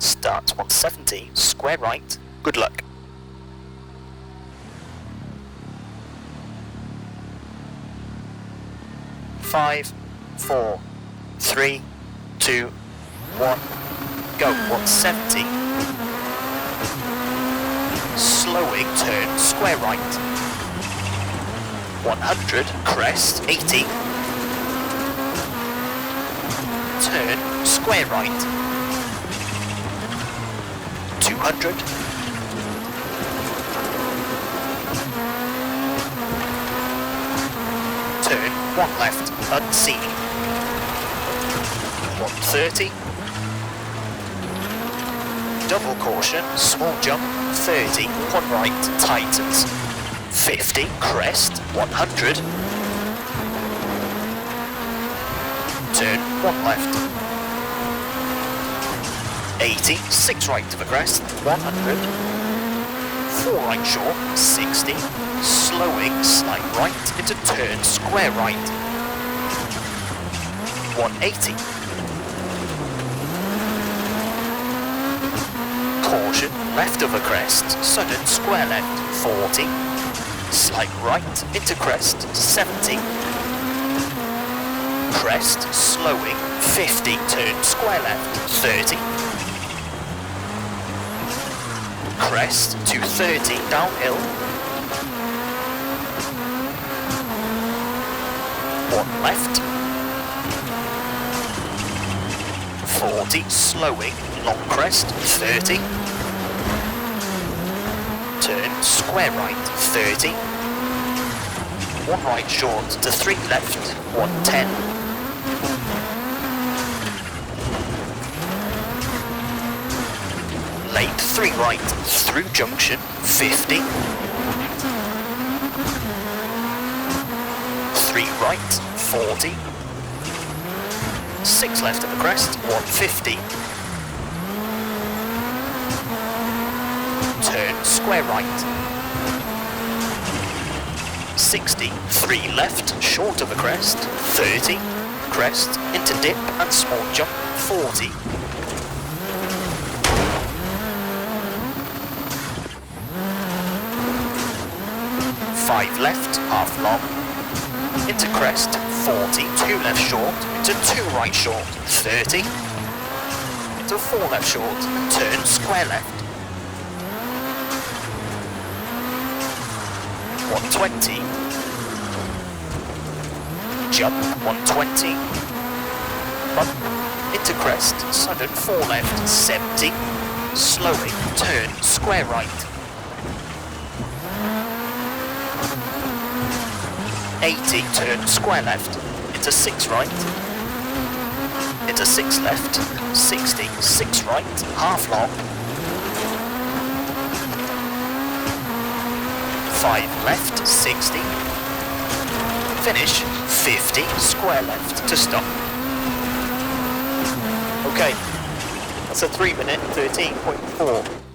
start 170, square right, good luck. Five, 4, 3, 2, 1, go, 170, slowing, turn, square right, 100, crest, 80, turn, square right, 200, turn, 1 left, unseen, 130, double caution, small jump, 30, 1 right, tightens, 50, crest, 100, turn, 1 left, 80, 6 right to the crest, 100, 4 right short, 60, slowing, slight right into turn, square right, 180, caution, left of a crest, sudden square left, 40, slight right into crest, 70, crest, slowing, 50, turn square left, 30, crest to 30, downhill, 1 left, 40, slowing, long crest, 30, turn, square right, 30, 1 right short to 3 left, 110, late 3 right, through junction, 50, 3 right, 40, 6 left of the crest, 150, turn, square right, 60, 3 left, short of the crest, 30, crest, into dip and small jump, 40, 5 left, half long, into crest, 40, 2 left short, into 2 right short, 30, into 4 left short, turn, square left, 120, jump, 120, bump, into crest, sudden 4 left, 70, slowing, turn, square right, 80, turn, square left, into 6 right, into 6 left, 60, 6 right, half long, 5 left, 60, finish, 50, square left to stop. Okay, that's a 3 minute 13.4.